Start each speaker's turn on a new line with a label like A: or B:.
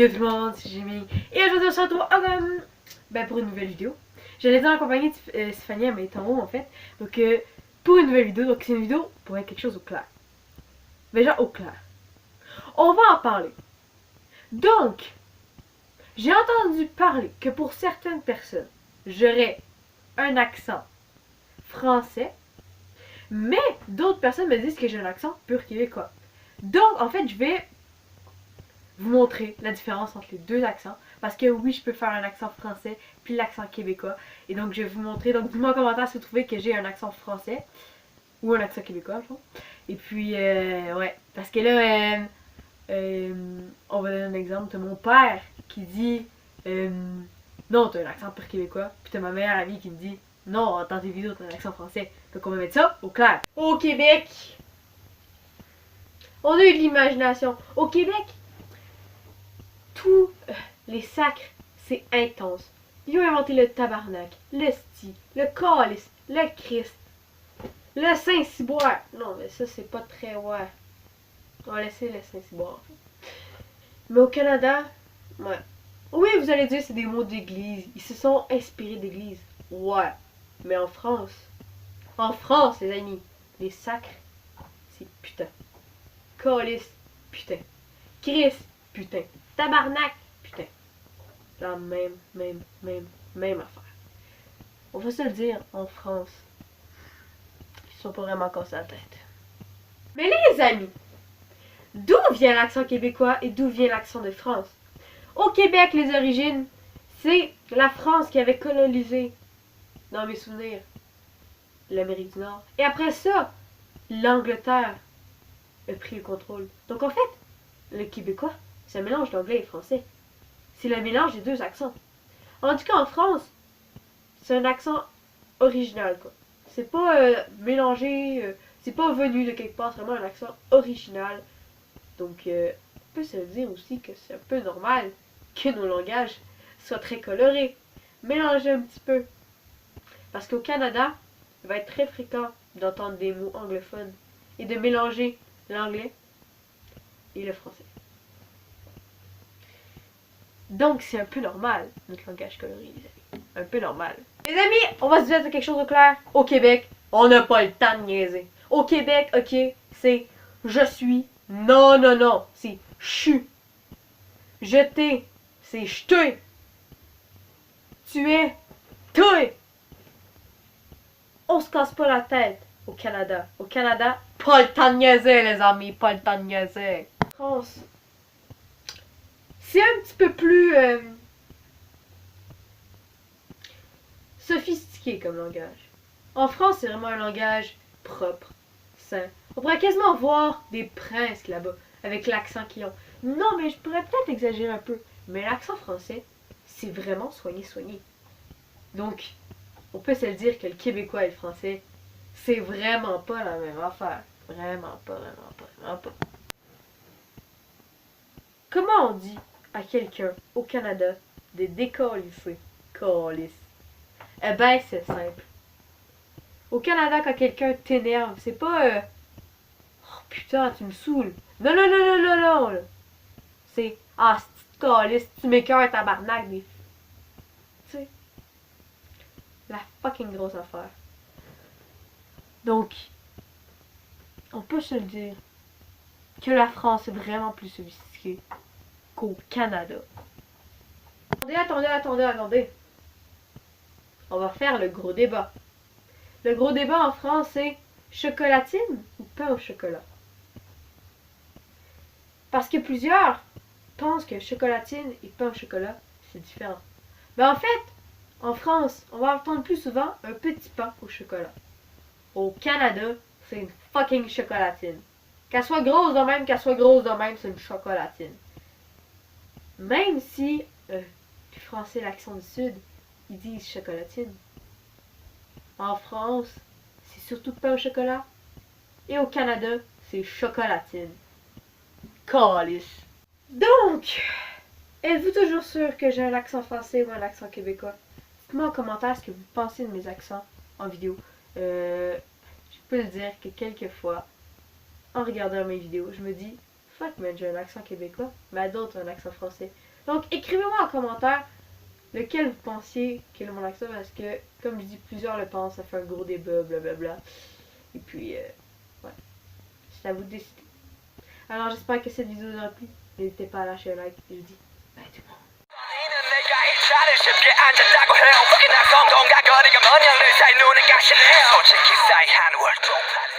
A: Yo tout le monde, c'est Jimmy. Et aujourd'hui on se retrouve pour une nouvelle vidéo. J'allais dire en compagnie de Stéphanie, mais elle est en haut en fait. Donc pour une nouvelle vidéo, donc c'est une vidéo pour être quelque chose au clair. Déjà au clair. On va en parler. Donc, j'ai entendu parler que pour certaines personnes, j'aurais un accent français, mais d'autres personnes me disent que j'ai un accent pur québécois. Donc en fait, je vais vous montrer la différence entre les deux accents. Parce que oui, je peux faire un accent français puis l'accent québécois. Et donc je vais vous montrer. Donc dites-moi en commentaire si vous trouvez que j'ai un accent français ou un accent québécois. Et puis, ouais. Parce que là, on va donner un exemple. T'as mon père qui dit non, t'as un accent pur québécois. Puis t'as ma meilleure amie qui me dit non, dans tes vidéos, t'as un accent français. Donc on va mettre ça au clair. Au Québec, on a eu de l'imagination. Au Québec, tous les sacres, c'est intense. Ils ont inventé le tabarnak, le sti, le calice, le Christ, le Saint-Cyboire. Non, mais ça, c'est pas très... Ouais. On va laisser le Saint-Cyboire. Mais au Canada, ouais. Oui, vous allez dire, c'est des mots d'église. Ils se sont inspirés d'église. Ouais. Mais en France, les amis, les sacres, c'est putain. Calice, putain. Christ, putain. Tabarnak, putain. La même affaire. On va se le dire, en France, ils sont pas vraiment cassés la tête. Mais les amis, d'où vient l'accent québécois et d'où vient l'accent de France? Au Québec, les origines, c'est la France qui avait colonisé, dans mes souvenirs, l'Amérique du Nord. Et après ça, l'Angleterre a pris le contrôle. Donc en fait, le québécois, c'est un mélange d'anglais et français. C'est le mélange des deux accents. En tout cas, en France, c'est un accent original, quoi. C'est pas mélangé, c'est pas venu de quelque part, c'est vraiment un accent original. Donc, on peut se dire aussi que c'est un peu normal que nos langages soient très colorés, mélangés un petit peu. Parce qu'au Canada, il va être très fréquent d'entendre des mots anglophones et de mélanger l'anglais et le français. Donc, c'est un peu normal, notre langage coloré, les amis. Un peu normal. Les amis, on va se dire quelque chose de clair. Au Québec, on n'a pas le temps de niaiser. Au Québec, ok, c'est je suis. Non, non, non. C'est je suis. Je t'ai. C'est je t'ai. Tu es. Toi. On se casse pas la tête au Canada. Au Canada, pas le temps de niaiser, les amis. Pas le temps de niaiser. France. C'est un petit peu plus sophistiqué comme langage. En France, c'est vraiment un langage propre, sain. On pourrait quasiment voir des princes là-bas, avec l'accent qu'ils ont. Non, mais je pourrais peut-être exagérer un peu. Mais l'accent français, c'est vraiment soigné. Donc, on peut se le dire que le québécois et le français, c'est vraiment pas la même affaire. Vraiment pas. Comment on dit à quelqu'un au Canada de décalisser? Calice. Eh ben, c'est simple. Au Canada, quand quelqu'un t'énerve, c'est pas oh putain, tu me saoules. Non. C'est ah, c'est calice, tu m'écoeures, tabarnak, mais. Tu sais. La fucking grosse affaire. Donc, on peut se le dire que la France est vraiment plus sophistiquée qu'au Canada. Attendez. On va faire le gros débat. Le gros débat en France, c'est chocolatine ou pain au chocolat? Parce que plusieurs pensent que chocolatine et pain au chocolat, c'est différent. Mais en fait, en France, on va entendre plus souvent un petit pain au chocolat. Au Canada, c'est une fucking chocolatine. Qu'elle soit grosse de même, c'est une chocolatine. Même si les Français, l'accent du Sud, ils disent chocolatine. En France, c'est surtout pain au chocolat. Et au Canada, c'est chocolatine. Calice. Donc, êtes-vous toujours sûr que j'ai un accent français ou un accent québécois? Dites-moi en commentaire ce que vous pensez de mes accents en vidéo. Je peux le dire que quelquefois, en regardant mes vidéos, je me dis fuck man, j'ai un accent québécois, mais à d'autres un accent français. Donc, écrivez-moi en commentaire lequel vous pensiez que le monde avec ça, parce que, comme je dis, plusieurs le pensent, ça fait un gros débat, blablabla. Et puis, ouais, c'est à vous de décider. Alors, j'espère que cette vidéo vous aura plu. N'hésitez pas à lâcher un like. Et je vous dis bye tout le monde.
B: 내가 이 자리에 쉽게 앉았다고 해요. 나 성공과 거리가 먼 형들 사이 눈에 가시네요. 솔직히 사이 한 월도